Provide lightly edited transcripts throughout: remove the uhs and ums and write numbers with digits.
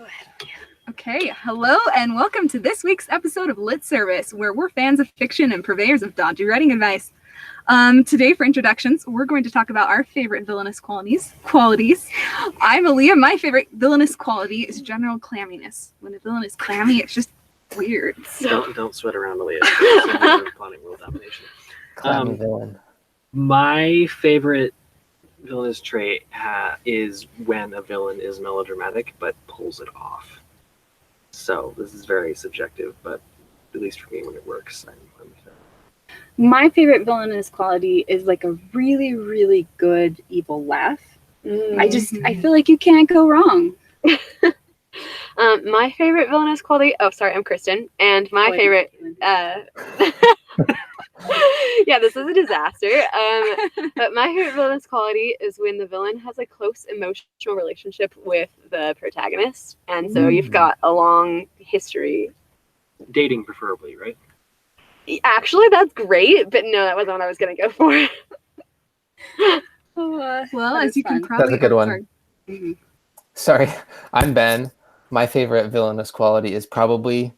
Go ahead. Okay, hello and welcome to this week's episode of Lit Service, where we're fans of fiction and purveyors of dodgy writing advice. Today, for introductions, we're going to talk about our favorite villainous qualities. I'm Aaliyah. My favorite villainous quality is general clamminess. When a villain is clammy, it's just weird. Don't sweat around, Aaliyah. Plotting world domination. Clammy villain. My favorite villainous trait is when a villain is melodramatic but pulls it off. So this is very subjective, but at least for me, when it works, I'm a fan. My favorite villainous quality is like a really, really good evil laugh. I feel like you can't go wrong. My favorite villainous quality. Oh, sorry, I'm Kristen, and my favorite. Yeah, this is a disaster. But my favorite villainous quality is when the villain has a close emotional relationship with the protagonist, and so you've got a long history. Dating, preferably, right? Actually, that's great, but no, that wasn't what I was gonna go for. Well, as you can probably... That's a good one. Mm-hmm. Sorry, I'm Ben. My favorite villainous quality is probably...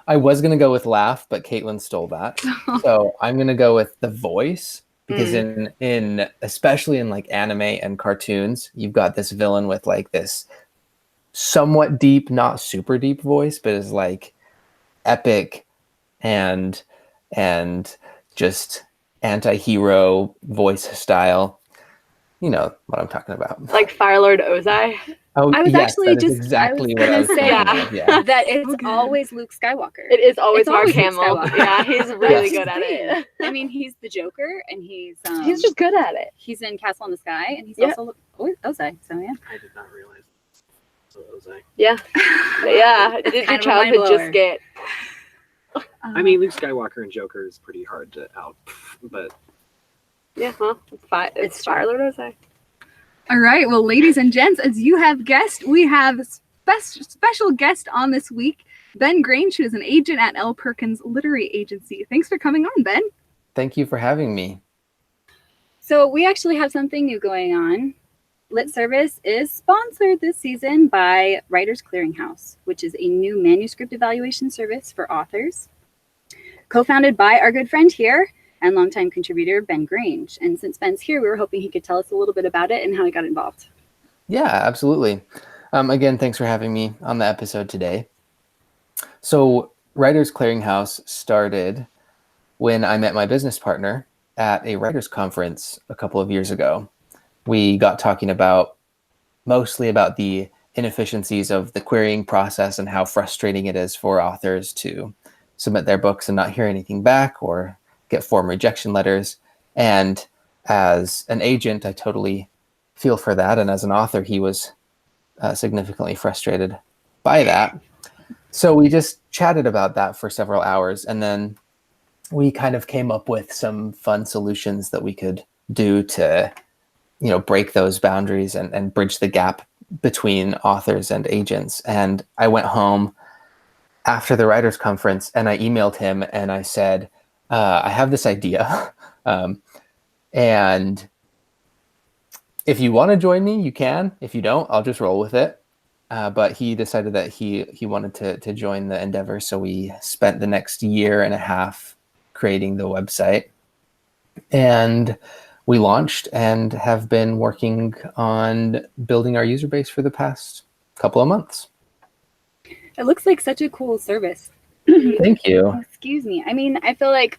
I was going to go with laugh, but Caitlin stole that. So I'm going to go with the voice, because in especially in like anime and cartoons, you've got this villain with like this somewhat deep, not super deep voice, but is like epic and just anti-hero voice style. You know what I'm talking about. Like Fire Lord Ozai. Oh, I was yes, actually that is just exactly I what I was was gonna say thinking of, yeah. that it's always Luke Skywalker. It is always It's Mark always Luke Hamill. Skywalker. Yeah, he's really Yes. good at it. I mean, he's the Joker, and he's He's just good at it. he's in Castle in the Sky, and he's Yeah. also Ozai. So yeah, I did not realize. So Ozai. Yeah, yeah. Did your kind of a childhood mind blower. just get? I mean, Luke Skywalker and Joker is pretty hard to out, but Yeah, well, it's Fire Lord Ozai. All right, well, ladies and gents, as you have guessed, we have a special guest on this week, Ben Grange, who is an agent at L. Perkins Literary Agency. Thanks for coming on, Ben. Thank you for having me. so we actually have something new going on. Lit Service is sponsored this season by Writers Clearinghouse, which is a new manuscript evaluation service for authors, co-founded by our good friend here and longtime contributor Ben Grange. And since Ben's here, we were hoping he could tell us a little bit about it and how he got involved. Yeah, absolutely. Again, thanks for having me on the episode today. So Writers Clearinghouse started when I met my business partner at a writers conference a couple of years ago. We got talking mostly about the inefficiencies of the querying process and how frustrating it is for authors to submit their books and not hear anything back or get form rejection letters. And as an agent, I totally feel for that. And as an author, he was significantly frustrated by that. So we just chatted about that for several hours. And then we kind of came up with some fun solutions that we could do to, break those boundaries and bridge the gap between authors and agents. And I went home after the writers conference and I emailed him and I said, I have this idea, and if you want to join me, you can. If you don't, I'll just roll with it. But he decided that he wanted to join the endeavor, so we spent the next year and a half creating the website, and we launched and have been working on building our user base for the past couple of months. It looks like such a cool service. Thank you. Oh, excuse me. I mean, I feel like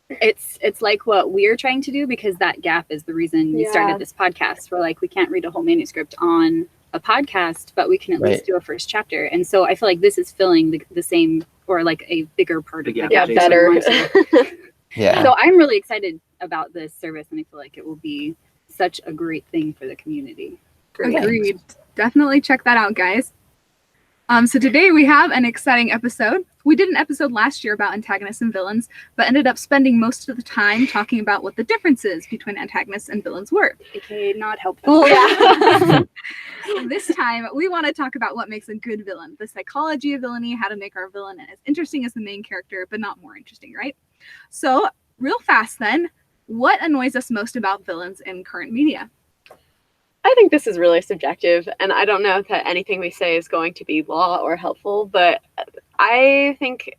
it's like what we're trying to do, because that gap is the reason we started this podcast. We're like, we can't read a whole manuscript on a podcast, but we can at least do a first chapter. And so I feel like this is filling the same, or like a bigger part of the gap. Better. Yeah. So I'm really excited about this service, and I feel like it will be such a great thing for the community. Agreed. Definitely check that out, guys. So today we have an exciting episode. We did an episode last year about antagonists and villains, but ended up spending most of the time talking about what the differences between antagonists and villains were. Okay, not helpful. This time, we want to talk about what makes a good villain, the psychology of villainy, how to make our villain as interesting as the main character, but not more interesting, right? So, real fast then, what annoys us most about villains in current media? I think this is really subjective, and I don't know that anything we say is going to be law or helpful, but I think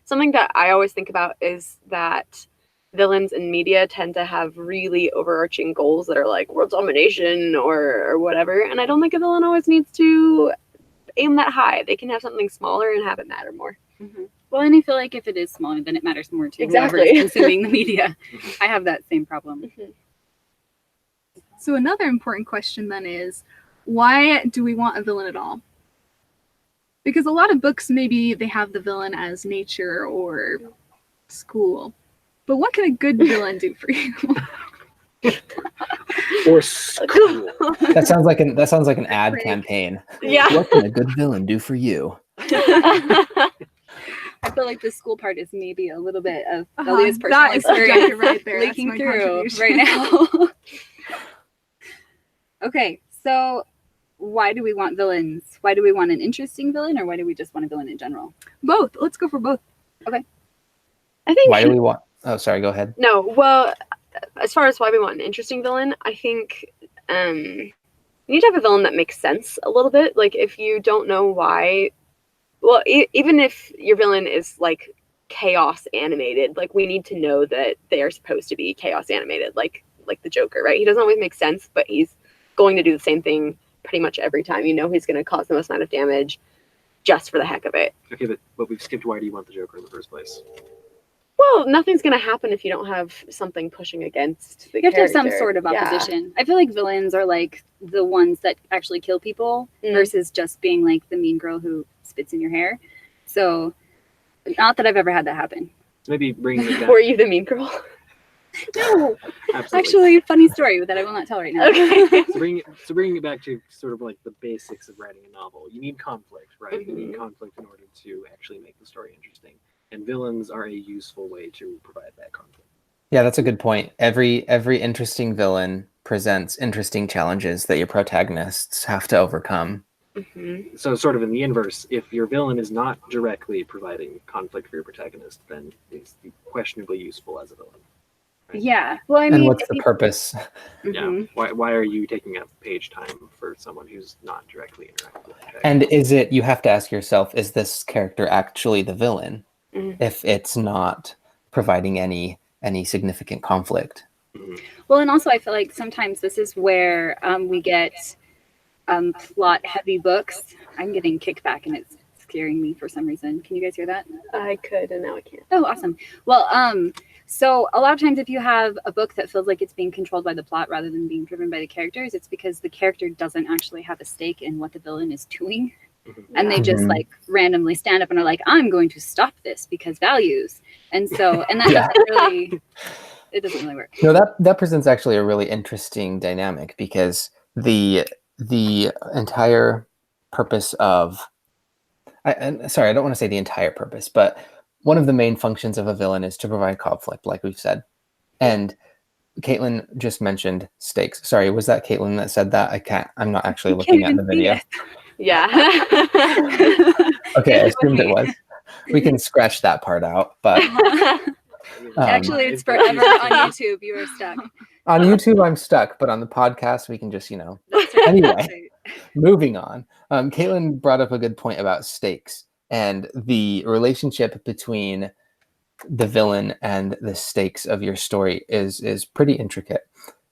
something that I always think about is that villains in media tend to have really overarching goals that are like world domination or whatever, and I don't think a villain always needs to aim that high. They can have something smaller and have it matter more. Mm-hmm. Well, and I feel like if it is smaller, then it matters more to Exactly. whoever's consuming the media. I have that same problem. Mm-hmm. So another important question then is, why do we want a villain at all? Because a lot of books, maybe they have the villain as nature or school. But what can a good villain do for you? Or school. That sounds like an ad campaign. Yeah. What can a good villain do for you? I feel like the school part is maybe a little bit of Uh-huh, Alia's personal that is experience subjective right there. That's leaking my through contribution. right now. Okay, so why do we want villains? Why do we want an interesting villain, or why do we just want a villain in general? Both. Let's go for both. I think Why do we want? Oh, sorry. Go ahead. no. Well, as far as why we want an interesting villain, I think you need to have a villain that makes sense a little bit. Like if you don't know why, well, even if your villain is like chaos animated, like we need to know that they are supposed to be chaos animated, like the Joker, right? He doesn't always make sense, but he's going to do the same thing pretty much every time. You know, he's going to cause the most amount of damage just for the heck of it. Okay, but we've skipped why do you want the Joker in the first place? Well, nothing's going to happen if you don't have something pushing against the You have to have some character. sort of Yeah. opposition. I feel like villains are like the ones that actually kill people versus just being like the mean girl who spits in your hair. So, not that I've ever had that happen. Maybe bringing it down. Were you the mean girl? No, Absolutely. actually, funny story that I will not tell right now. Okay. So bringing it back to sort of like the basics of writing a novel, you need conflict, right? You need conflict in order to actually make the story interesting. And villains are a useful way to provide that conflict. Yeah, that's a good point. Every interesting villain presents interesting challenges that your protagonists have to overcome. Mm-hmm. So sort of in the inverse, if your villain is not directly providing conflict for your protagonist, then it's questionably useful as a villain. Right? Yeah. Well, I mean, And what's if the you- purpose? Yeah. Why are you taking up page time for someone who's not directly interacting with the protagonist? And is it, you have to ask yourself, is this character actually the villain Mhm. if it's not providing any significant conflict? Well, and also I feel like sometimes this is where we get plot-heavy books. I'm getting kickback and it's scaring me for some reason. Can you guys hear that? I could, and now I can't. Oh, awesome. Well, so a lot of times if you have a book that feels like it's being controlled by the plot rather than being driven by the characters, it's because the character doesn't actually have a stake in what the villain is doing. And they just Mhm. like randomly stand up and are like, I'm going to stop this because values. And so, and that Yeah. doesn't really, it doesn't really work. No, that presents actually a really interesting dynamic, because the entire purpose of, sorry, I don't want to say the entire purpose, but one of the main functions of a villain is to provide conflict, like we've said. And Caitlin just mentioned stakes. Sorry, was that Caitlin that said that? I'm not actually looking at the video. Yeah. Okay, I assumed it was. We can scratch that part out, but Actually, it's forever on YouTube. You are stuck. on YouTube, I'm stuck, but on the podcast, we can just, That's right. Anyway. That's right. moving on. Caitlin brought up a good point about stakes, and the relationship between the villain and the stakes of your story is pretty intricate.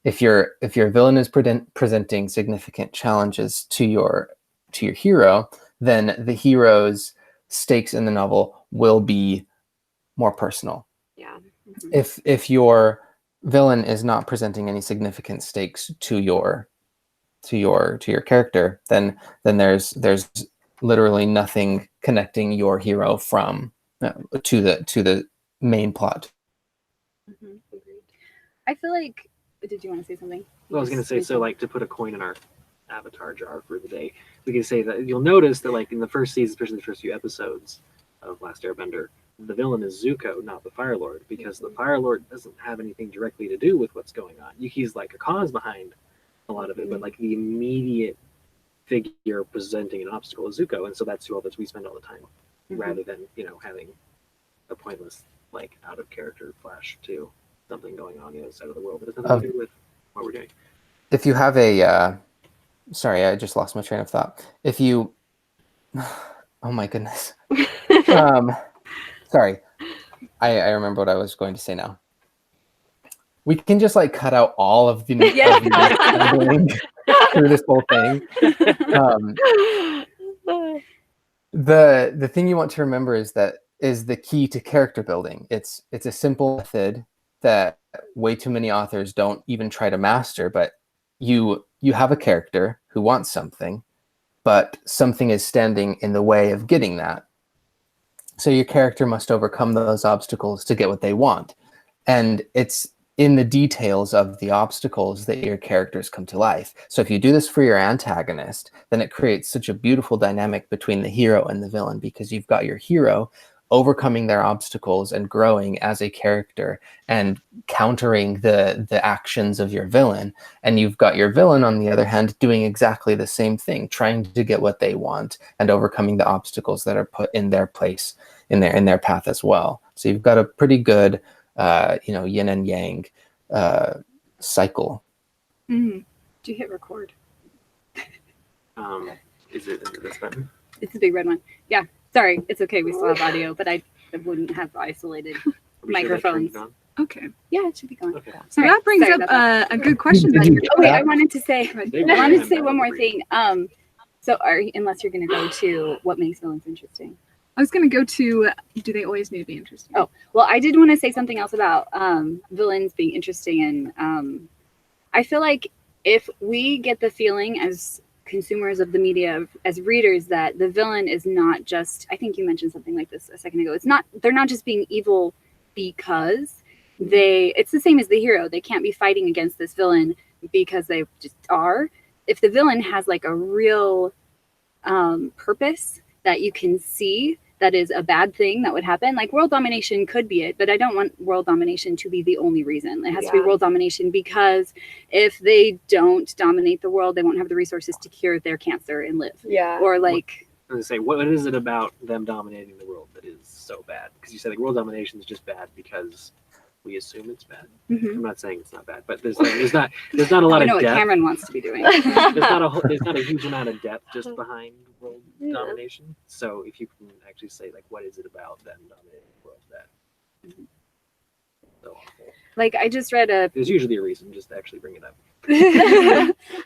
If your villain is presenting significant challenges to your hero, then the hero's stakes in the novel will be more personal. Yeah. If your villain is not presenting any significant stakes to your character, then there's literally nothing connecting your hero from to the main plot. Mhm. I feel like, did you want to say something? Well, I was going to say, so like to put a coin in our avatar jar for the day, we can say that you'll notice that like in the first season, especially the first few episodes of Last Airbender, the villain is Zuko, not the Fire Lord, because the Fire Lord doesn't have anything directly to do with what's going on. Yuki's like a cause behind a lot of it, but like the immediate figure presenting an obstacle is Zuko, and so that's who all that we spend all the time, rather than having a pointless like out of character flash to something going on the other side of the world that has nothing to do with what we're doing. if you have a, sorry, I just lost my train of thought. If you, oh my goodness. Sorry, I remember what I was going to say now. We can just like cut out all of the Yeah. through this whole thing. The thing you want to remember is that is the key to character building. It's a simple method that way too many authors don't even try to master, but you have a character who wants something, but something is standing in the way of getting that. So your character must overcome those obstacles to get what they want. And it's in the details of the obstacles that your characters come to life. So if you do this for your antagonist, then it creates such a beautiful dynamic between the hero and the villain, because you've got your hero overcoming their obstacles and growing as a character and countering the actions of your villain. And you've got your villain, on the other hand, doing exactly the same thing, trying to get what they want and overcoming the obstacles that are put in their place, in their path as well. So you've got a pretty good yin and yang cycle. Did you hit record? Is it this button? It's the big red one. Yeah. Sorry, it's okay. We still have audio, but I wouldn't have isolated microphones. Okay. Yeah, it should be going. Okay. So Right. that brings Sorry up about that. a good question. Oh wait, I wanted to say Right. one more thing. So unless you're going to go to what makes villains interesting. I was going to go to, do they always need to be interesting? Oh, well, I did want to say something else about villains being interesting. And I feel like if we get the feeling as consumers of the media, as readers, that the villain is not just, I think you mentioned something like this a second ago. They're not just being evil because it's the same as the hero. They can't be fighting against this villain because they just are. If the villain has like a real purpose that you can see, that is a bad thing that would happen. Like world domination could be it, but I don't want world domination to be the only reason. It has to be world domination because if they don't dominate the world, they won't have the resources to cure their cancer and live. Yeah. Or like, I was gonna say, what is it about them dominating the world that is so bad? Because you said like world domination is just bad because we assume it's bad. I'm not saying it's not bad, but there's not a lot I of know what depth. Cameron wants to be doing. There's not a huge amount of depth just behind world domination. So if you can actually say like, what is it about them dominating the world that so awful? Like I just read There's usually a reason. Just to actually bring it up.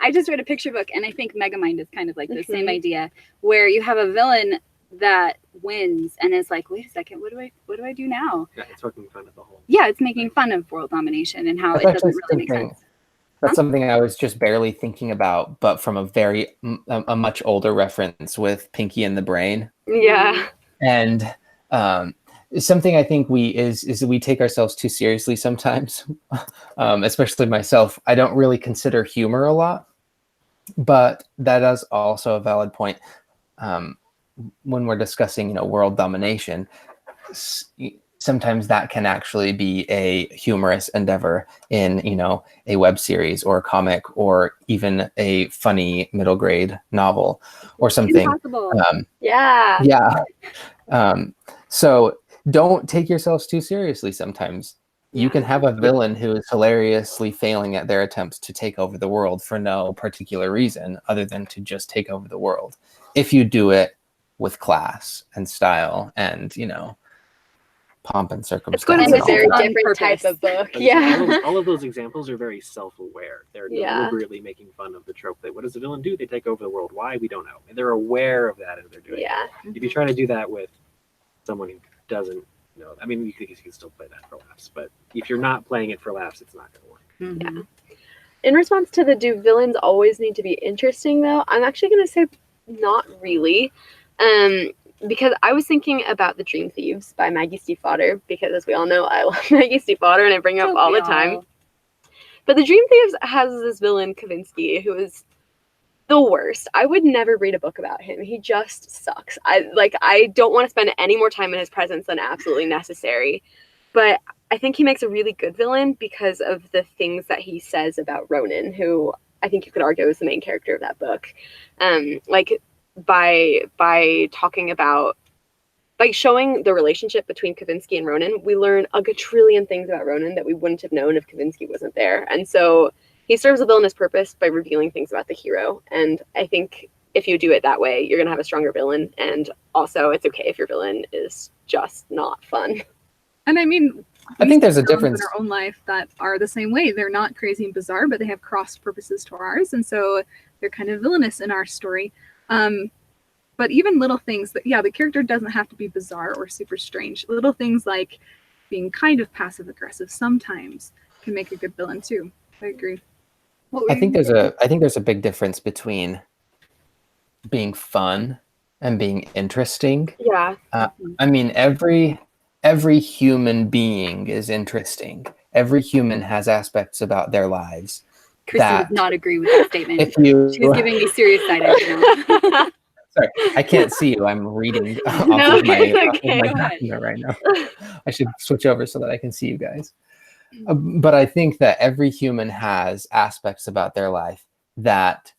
I just read a picture book, and I think Megamind is kind of like the same idea, where you have a villain that wins and is like, wait a second, what do I do now? Yeah, it's making fun of the whole. Yeah, it's making fun of world domination and how it doesn't really make sense. That's something I was just barely thinking about, but from a much older reference with Pinky and the Brain. Yeah. And something I think is that we take ourselves too seriously sometimes, especially myself. I don't really consider humor a lot, but that is also a valid point. When we're discussing, world domination, sometimes that can actually be a humorous endeavor in, a web series or a comic or even a funny middle grade novel or something. Yeah. So don't take yourselves too seriously sometimes. You can have a villain who is hilariously failing at their attempts to take over the world for no particular reason other than to just take over the world. If you do it with class and style and, pomp and circumstance. It's going to be a very all different type of book. All of those examples are very self-aware. They're deliberately making fun of the trope that what does the villain do? They take over the world. Why? We don't know. And they're aware of that and they're doing it. If you try to do that with someone who doesn't know, I mean, you can still play that for laughs, but if you're not playing it for laughs, it's not going to work. Yeah. In response to the do villains always need to be interesting, though, I'm actually going to say not really. Because I was thinking about The Dream Thieves by Maggie Stiefvater, because as we all know, I love Maggie Stiefvater and I bring her up all the time. But The Dream Thieves has this villain, Kavinsky, who is the worst. I would never read a book about him. He just sucks. I don't want to spend any more time in his presence than absolutely necessary. But I think he makes a really good villain because of the things that he says about Ronan, who I think you could argue is the main character of that book. By talking about, by showing the relationship between Kavinsky and Ronan, we learn a gajillion things about Ronan that we wouldn't have known if Kavinsky wasn't there. And so he serves a villainous purpose by revealing things about the hero. And I think if you do it that way, you're gonna have a stronger villain. And also, it's okay if your villain is just not fun. And I mean, I think there's a villains difference. in our own life that are the same way. They're not crazy and bizarre, but they have cross purposes to ours, and so they're kind of villainous in our story. But even little things that, the character doesn't have to be bizarre or super strange. Little things like being kind of passive aggressive sometimes can make a good villain too. I agree. I think there's a big difference between being fun and being interesting. Yeah. I mean, every human being is interesting. Every human has aspects about their lives. Kristen does not agree with that statement. She's giving me serious side eye now. Sorry, I can't see you. I'm reading off of my document right now. I should switch over so that I can see you guys. But I think that every human has aspects about their life that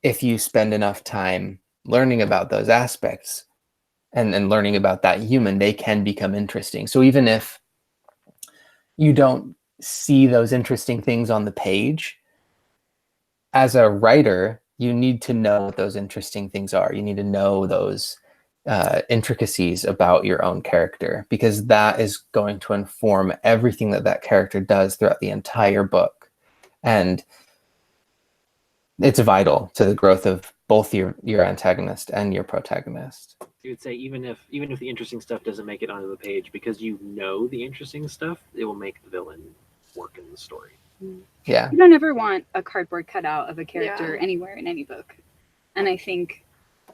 if you spend enough time learning about those aspects and learning about that human, they can become interesting. So even if you don't see those interesting things on the page, as a writer, you need to know what those interesting things are. You need to know those intricacies about your own character, because that is going to inform everything that character does throughout the entire book. And it's vital to the growth of both your antagonist and your protagonist. You would say even if the interesting stuff doesn't make it onto the page, because you know the interesting stuff, it will make the villain work in the story. Yeah. You don't ever want a cardboard cutout of a character anywhere in any book. And I think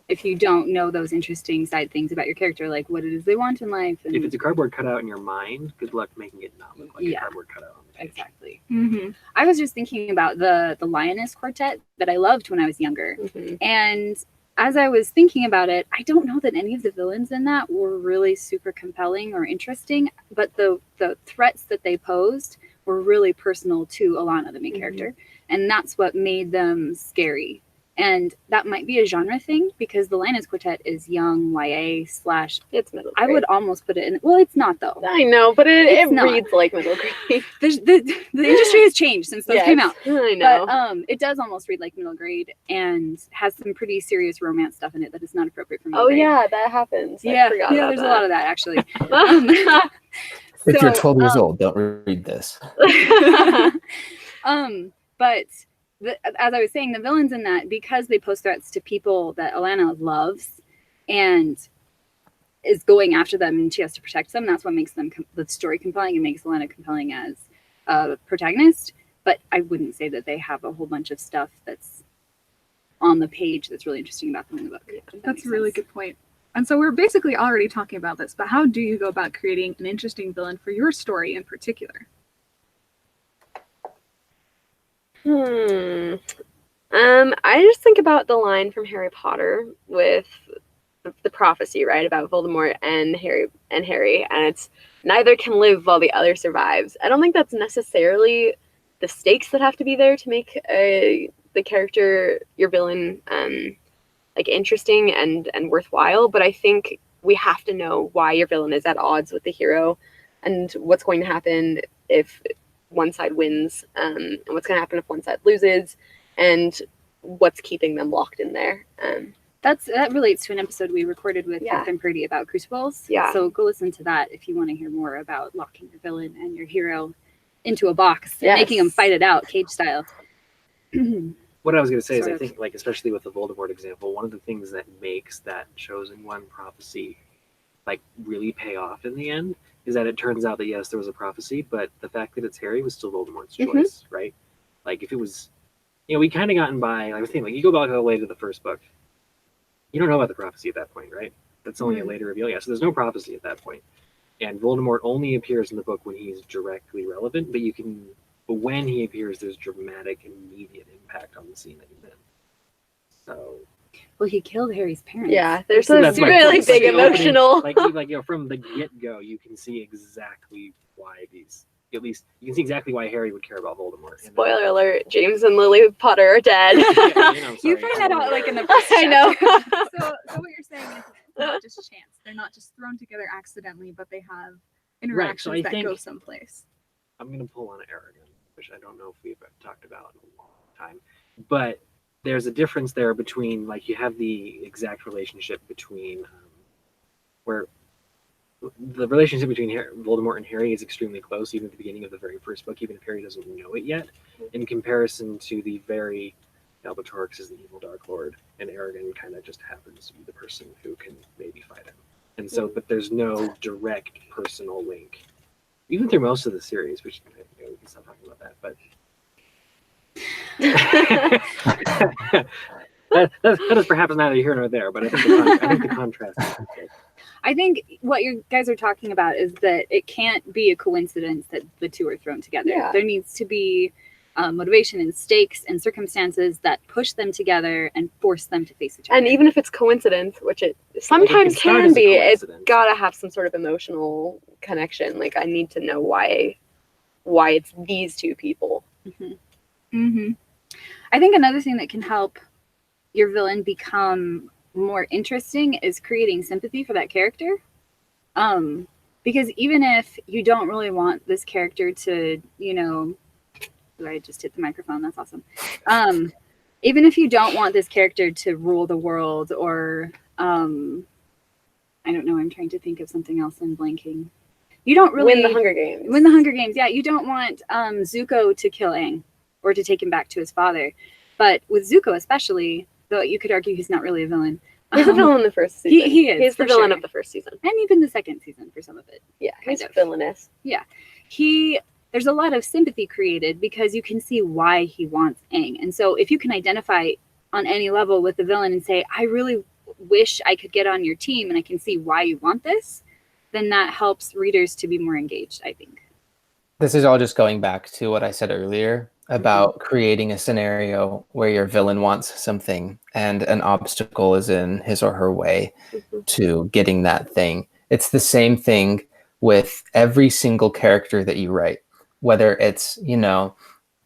if you don't know those interesting side things about your character, like what it is they want in life. And if it's a cardboard cutout in your mind, good luck making it not look like a cardboard cutout on the page. Exactly. Mm-hmm. I was just thinking about the Lioness Quartet that I loved when I was younger. Mm-hmm. And as I was thinking about it, I don't know that any of the villains in that were really super compelling or interesting, but the threats that they posed were really personal to Alana, the main character. And that's what made them scary. And that might be a genre thing, because the Lioness Quartet is young YA / It's middle grade. I would almost put it in. Well, it's not though. I know, but it not. reads like middle grade. The industry has changed since those came out. I know. But it does almost read like middle grade and has some pretty serious romance stuff in it that is not appropriate for middle grade. Yeah, that happens. Yeah, I forgot about there's a lot of that actually. If you're 12 years old, don't read this. But as I was saying, the villains in that, because they pose threats to people that Alana loves and is going after them and she has to protect them, that's what makes them the story compelling and makes Alana compelling as a protagonist. But I wouldn't say that they have a whole bunch of stuff that's on the page that's really interesting about them in the book. That's a really good point. And so we're basically already talking about this, but how do you go about creating an interesting villain for your story in particular? I just think about the line from Harry Potter with the prophecy, right, about Voldemort and Harry, and it's neither can live while the other survives. I don't think that's necessarily the stakes that have to be there to make the character, your villain, like interesting and worthwhile, but I think we have to know why your villain is at odds with the hero and what's going to happen if one side wins, and what's going to happen if one side loses, and what's keeping them locked in there. That relates to an episode we recorded with Catherine Purdy about Crucibles. Yeah. So go listen to that if you want to hear more about locking your villain and your hero into a box and making them fight it out, cage style. What I was going to say is I think, like, especially with the Voldemort example, one of the things that makes that chosen one prophecy like really pay off in the end is that it turns out that yes, there was a prophecy, but the fact that it's Harry was still Voldemort's choice, right? Like if it was, we kind of gotten by. I was thinking, like, you go back all the way to the first book, you don't know about the prophecy at that point, right? That's only a later reveal. Yeah, so there's no prophecy at that point, and Voldemort only appears in the book when he's directly relevant. But when he appears, there's dramatic, immediate impact on the scene that he's in. So. Well, he killed Harry's parents. Yeah, there's a really big emotional. From the get-go, you can see exactly why at least you can see exactly why Harry would care about Voldemort. Spoiler alert: James and Lily Potter are dead. You find that out like in the first chapter. I know. So what you're saying is it's not just chance. They're not just thrown together accidentally, but they have interactions that go someplace. I'm gonna pull on Aragon which I don't know if we've talked about in a long time. But there's a difference there between, like, you have the exact relationship between where the relationship between Voldemort and Harry is extremely close, even at the beginning of the very first book, even if Harry doesn't know it yet, in comparison to the very Albatorix is the evil Dark Lord, and Aragon kind of just happens to be the person who can maybe fight him. And so, but there's no direct personal link, even through most of the series, which we can stop talking about that, but that is perhaps neither here nor there, but I think the contrast is okay. I think what you guys are talking about is that it can't be a coincidence that the two are thrown together. Yeah. There needs to be motivation and stakes and circumstances that push them together and force them to face each other. And even if it's coincidence, which it sometimes start can as a be, it's coincidence. gotta have some sort of emotional connection. Like, I need to know why it's these two people. I think another thing that can help your villain become more interesting is creating sympathy for that character. Because even if you don't really want this character to, I just hit the microphone, that's awesome. Even if you don't want this character to rule the world, or I don't know, I'm trying to think of something else and blanking. You don't really Win the Hunger Games. Win the Hunger Games, yeah. You don't want Zuko to kill Aang or to take him back to his father. But with Zuko especially, though you could argue he's not really a villain. He's a villain in the first season. He is, He's the for villain sure. of the first season. And even the second season for some of it. Yeah, Kind he's of. villainous. Yeah. There's a lot of sympathy created because you can see why he wants Aang. And so if you can identify on any level with the villain and say, I really wish I could get on your team and I can see why you want this, then that helps readers to be more engaged, I think. This is all just going back to what I said earlier about creating a scenario where your villain wants something and an obstacle is in his or her way to getting that thing. It's the same thing with every single character that you write, whether it's,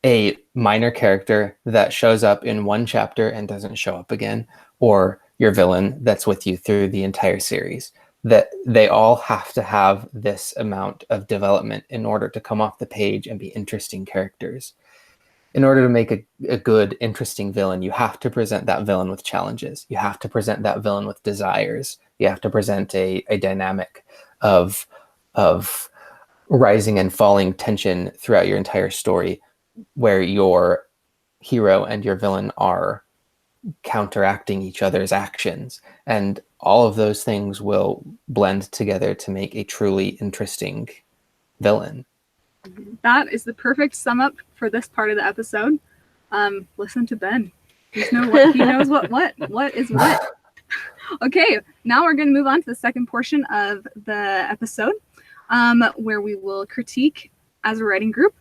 a minor character that shows up in one chapter and doesn't show up again, or your villain that's with you through the entire series, that they all have to have this amount of development in order to come off the page and be interesting characters. In order to make a good, interesting villain, you have to present that villain with challenges. You have to present that villain with desires. You have to present a dynamic of rising and falling tension throughout your entire story, where your hero and your villain are counteracting each other's actions. And all of those things will blend together to make a truly interesting villain. That is the perfect sum up for this part of the episode. Listen to Ben. He knows what is what. Okay, now we're going to move on to the second portion of the episode, where we will critique as a writing group.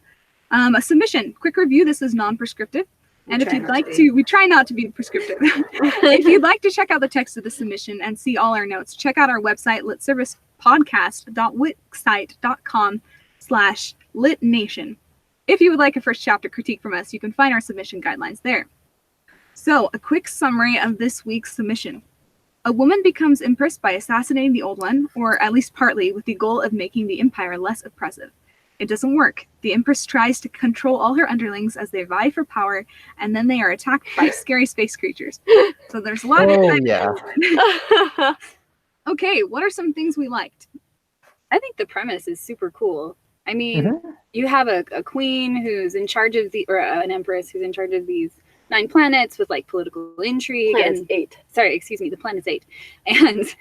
A submission. Quick review. This is non-prescriptive. And if you'd like to, we try not to be prescriptive. If you'd like to check out the text of the submission and see all our notes, check out our website, litservicepodcast.wixsite.com/litnation. If you would like a first chapter critique from us, you can find our submission guidelines there. So, a quick summary of this week's submission. A woman becomes empressed by assassinating the Old One, or at least partly, with the goal of making the Empire less oppressive. It doesn't work. The Empress tries to control all her underlings as they vie for power, and then they are attacked by scary space creatures. So there's a lot of excitement. Okay, what are some things we liked? I think the premise is super cool. I mean, you have a queen who's in charge of or an empress who's in charge of these 9 planets with like political intrigue. Planet's and 8. Sorry, excuse me, the planet's 8. And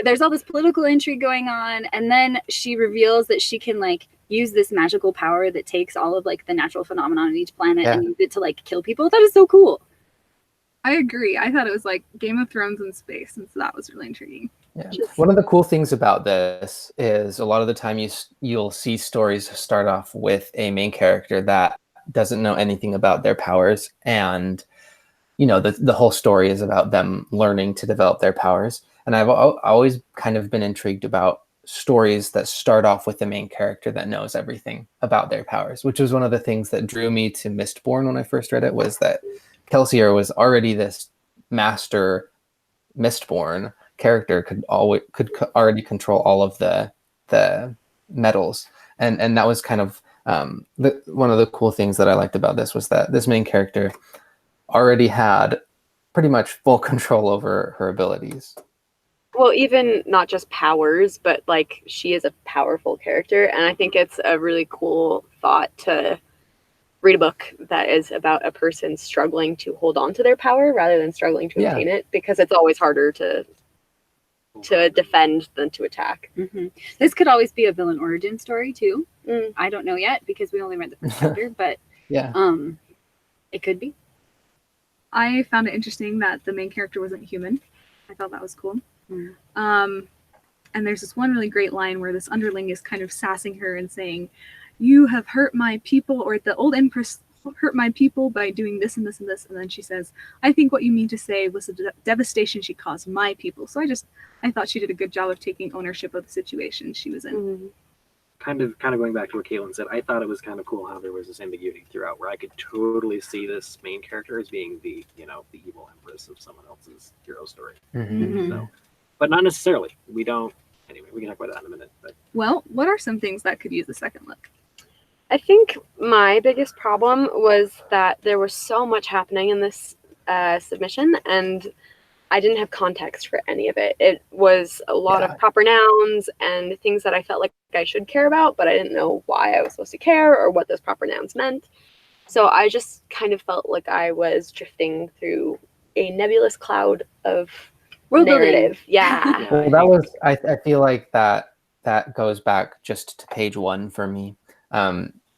there's all this political intrigue going on, and then she reveals that she can like use this magical power that takes all of like the natural phenomenon of each planet and use it to like kill people. That is so cool. I agree. I thought it was like Game of Thrones in space, and so that was really intriguing. Yeah. One of the cool things about this is a lot of the time you'll see stories start off with a main character that doesn't know anything about their powers, and the whole story is about them learning to develop their powers. And I've always kind of been intrigued about stories that start off with the main character that knows everything about their powers, which was one of the things that drew me to Mistborn when I first read it, was that Kelsier was already this master Mistborn character, could already control all of the metals, and that was kind of One of the cool things that I liked about this was that this main character already had pretty much full control over her abilities. Well, even not just powers, but like she is a powerful character, and I think it's a really cool thought to read a book that is about a person struggling to hold on to their power rather than struggling to obtain it, because it's always harder to defend than to attack. Mm-hmm. This could always be a villain origin story too. I don't know yet because we only read the first chapter, but yeah, it could be. I found it interesting that the main character wasn't human. I thought that was cool. And there's this one really great line where this underling is kind of sassing her and saying, "You have hurt my people," or the old empress hurt my people by doing this and this and this. And then she says, "I think what you mean to say was the devastation she caused my people." So I thought she did a good job of taking ownership of the situation she was in. Mm-hmm. Kind of going back to what Caitlin said, I thought it was kind of cool how there was this ambiguity throughout, where I could totally see this main character as being the evil empress of someone else's hero story. So, but not necessarily. We don't. Anyway, we can talk about that in a minute. But. Well, what are some things that could use a second look? I think my biggest problem was that there was so much happening in this submission, and I didn't have context for any of it. It was a lot of proper nouns and things that I felt like I should care about, but I didn't know why I was supposed to care or what those proper nouns meant. So I just kind of felt like I was drifting through a nebulous cloud of narrative. Yeah. Well, that was, I feel like that goes back just to page 1 for me.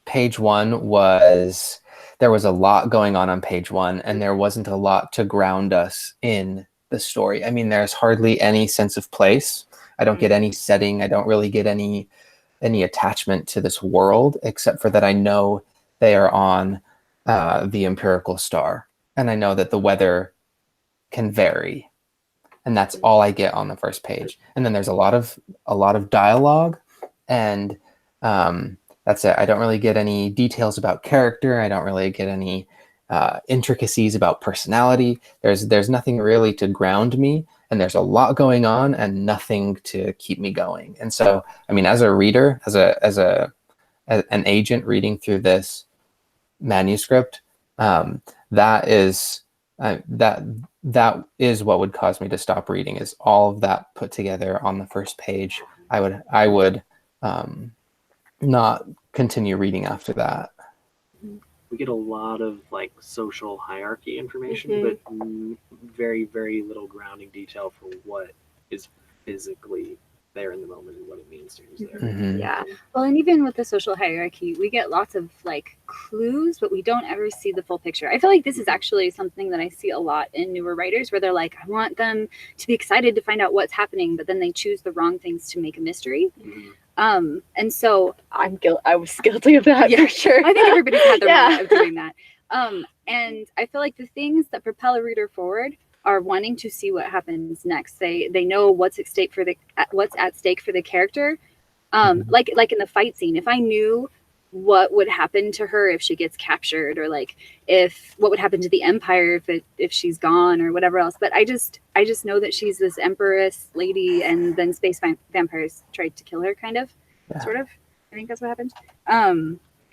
Page 1 was, there was a lot going on page 1, and there wasn't a lot to ground us in the story. I mean, there's hardly any sense of place. I don't get any setting. I don't really get any attachment to this world, except for that I know they are on the empirical star, and I know that the weather can vary, and that's all I get on the first page. And then there's a lot of dialogue, and that's it. I don't really get any details about character. I don't really get any intricacies about personality. There's nothing really to ground me, and there's a lot going on and nothing to keep me going. And so, I mean, as a reader, as an agent reading through this manuscript, that is what would cause me to stop reading, is all of that put together on the first page. I would not continue reading after that. We get a lot of like social hierarchy information, but very, very little grounding detail for what is physically there in the moment and what it means to who's there. Yeah. Well, and even with the social hierarchy, we get lots of like clues, but we don't ever see the full picture. I feel like this is actually something that I see a lot in newer writers, where they're like, I want them to be excited to find out what's happening, but then they choose the wrong things to make a mystery. And so I was guilty of that for sure. I think everybody's had their moment of doing that. And I feel like the things that propel a reader forward are wanting to see what happens next. They know what's at stake for the character. Like in the fight scene, if I knew what would happen to her if she gets captured, or like what would happen to the Empire if she's gone, or whatever else. But I just know that she's this empress lady, and then space vampires tried to kill her, kind of, sort of. I think that's what happened.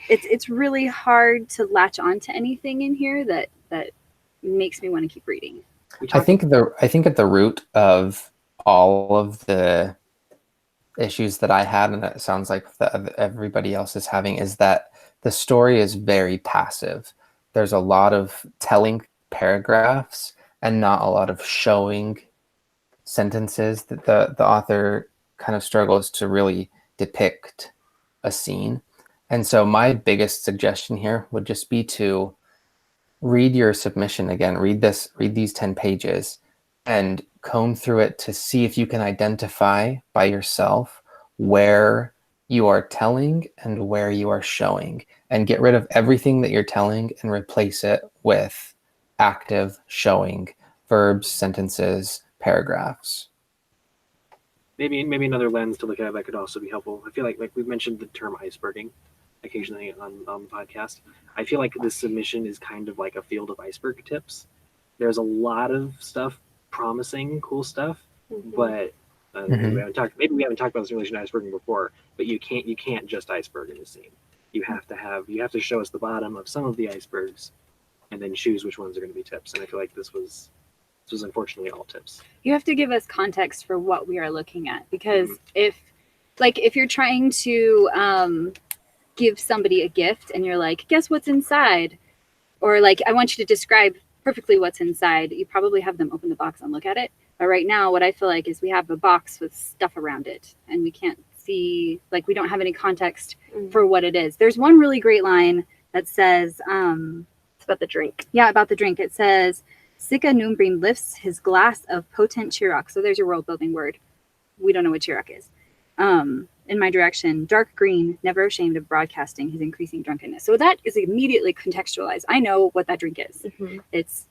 It's really hard to latch on to anything in here that makes me want to keep reading. I think at the root of all of the issues that I had, and it sounds like that everybody else is having, is that the story is very passive. There's a lot of telling paragraphs and not a lot of showing sentences. That the author kind of struggles to really depict a scene. And so my biggest suggestion here would just be to read your submission again, read these 10 pages and comb through it to see if you can identify by yourself where you are telling and where you are showing, and get rid of everything that you're telling and replace it with active showing, verbs, sentences, paragraphs. Maybe another lens to look at that could also be helpful. I feel like we've mentioned the term iceberging occasionally on the podcast. I feel like this submission is kind of like a field of iceberg tips. There's a lot of stuff, promising, cool stuff, but maybe we haven't talked about this in relation to iceberging before. But you can't just iceberg in the scene. you have to show us the bottom of some of the icebergs, and then choose which ones are going to be tips. And I feel like this was unfortunately all tips. You have to give us context for what we are looking at, because if you're trying to give somebody a gift and you're like, guess what's inside, or like, I want you to describe perfectly what's inside, you probably have them open the box and look at it. But right now, what I feel like is we have a box with stuff around it, and we can't see, like, we don't have any context for what it is. There's one really great line that says, it's about the drink. Yeah, about the drink. It says, Sika Numbrim lifts his glass of potent Chirac. So there's your world building word. We don't know what Chirac is. In my direction, dark green, never ashamed of broadcasting his increasing drunkenness. So that is immediately contextualized. I know what that drink is. It's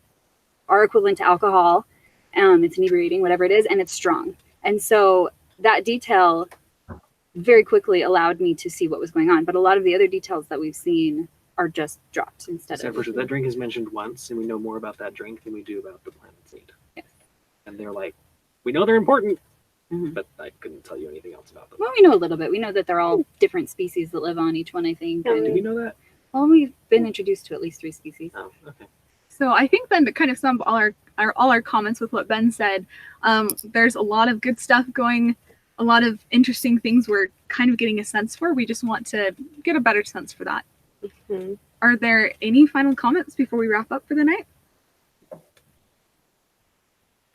our equivalent to alcohol. It's inebriating, whatever it is, and it's strong. And so that detail very quickly allowed me to see what was going on. But a lot of the other details that we've seen are just dropped instead of. For sure, that drink is mentioned once, and we know more about that drink than we do about the planet's need. Yes. And they're like, we know they're important, but I couldn't tell you anything else about them. Well, we know a little bit. We know that they're all different species that live on each one, I think. Do we know that? Well, we've been introduced to at least 3 species. Oh, okay. So I think then to kind of sum up all our comments with what Ben said, there's a lot of good stuff going, a lot of interesting things we're kind of getting a sense for. We just want to get a better sense for that. Are there any final comments before we wrap up for the night?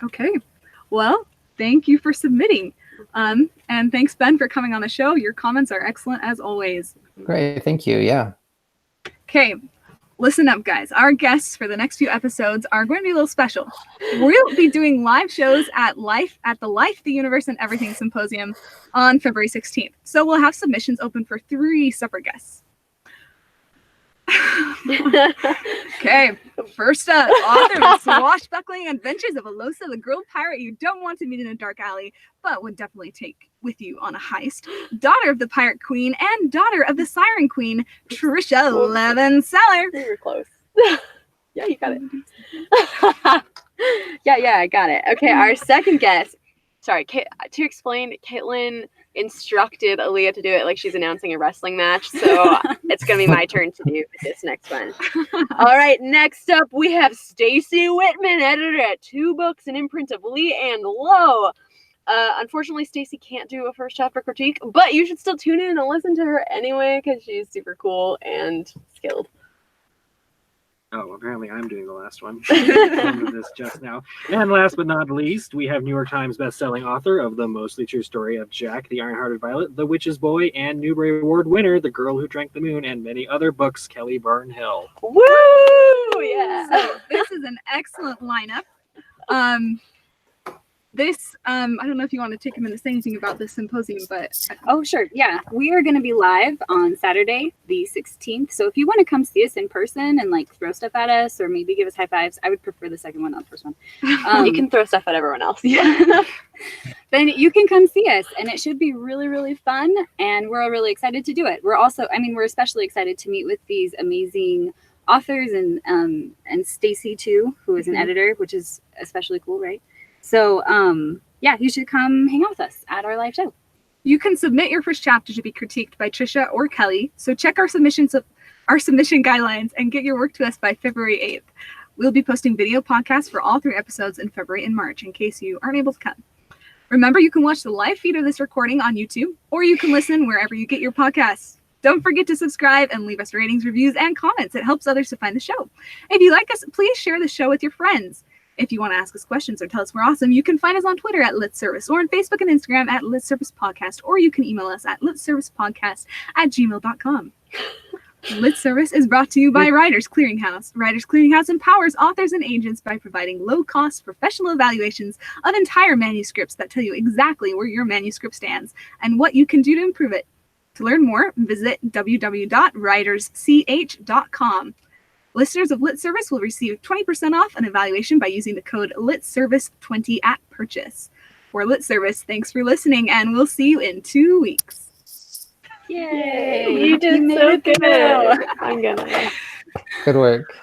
Okay. Well, thank you for submitting. And thanks, Ben, for coming on the show. Your comments are excellent as always. Great. Thank you. Yeah. Okay. Listen up, guys. Our guests for the next few episodes are going to be a little special. We'll be doing live shows at the Life, the Universe, and Everything Symposium on February 16th. So we'll have submissions open for 3 separate guests. Okay, first up, author of Swashbuckling Adventures of Alosa, the girl pirate you don't want to meet in a dark alley, but would definitely take with you on a heist. Daughter of the Pirate Queen and daughter of the Siren Queen, Trisha Levenseller. You were close. Yeah, you got it. yeah, I got it. Okay, our second guest. Sorry, to explain, Caitlin instructed Aaliyah to do it like she's announcing a wrestling match, so it's gonna be my turn to do this next one. All right, next up we have Stacy Whitman, editor at 2 Books and imprint of Lee and Low. Unfortunately, Stacy can't do a first chapter critique, but you should still tune in and listen to her anyway because she's super cool and skilled. Oh, apparently I'm doing the last one. I remember this just now. And last but not least, we have New York Times bestselling author of the mostly true story of Jack, the Iron-Hearted Violet, The Witch's Boy, and Newbery Award winner, The Girl Who Drank the Moon, and many other books, Kelly Byrne-Hill. Woo! Yeah. So this is an excellent lineup. This, I don't know if you want to take a minute to say anything about this symposium, but... Oh, sure. Yeah. We are going to be live on Saturday, the 16th. So if you want to come see us in person and like throw stuff at us or maybe give us high fives, I would prefer the second one, not the first one. You can throw stuff at everyone else. Yeah. Then you can come see us and it should be really, really fun. And we're all really excited to do it. We're also, we're especially excited to meet with these amazing authors and Stacy too, who is an editor, which is especially cool, right? So, yeah, you should come hang out with us at our live show. You can submit your first chapter to be critiqued by Trisha or Kelly. So check our submission guidelines and get your work to us by February 8th. We'll be posting video podcasts for all 3 episodes in February and March in case you aren't able to come. Remember, you can watch the live feed of this recording on YouTube, or you can listen wherever you get your podcasts. Don't forget to subscribe and leave us ratings, reviews, and comments. It helps others to find the show. If you like us, please share the show with your friends. If you want to ask us questions or tell us we're awesome, you can find us on Twitter at LitService or on Facebook and Instagram at LitServicePodcast, or you can email us at litservicepodcast@gmail.com. LitService is brought to you by Writers Clearinghouse. Writers Clearinghouse empowers authors and agents by providing low-cost professional evaluations of entire manuscripts that tell you exactly where your manuscript stands and what you can do to improve it. To learn more, visit www.writersch.com. Listeners of LitService will receive 20% off an evaluation by using the code LitService20 at purchase. For LitService, thanks for listening, and we'll see you in 2 weeks. Yay! You did so good. I'm gonna. Good work.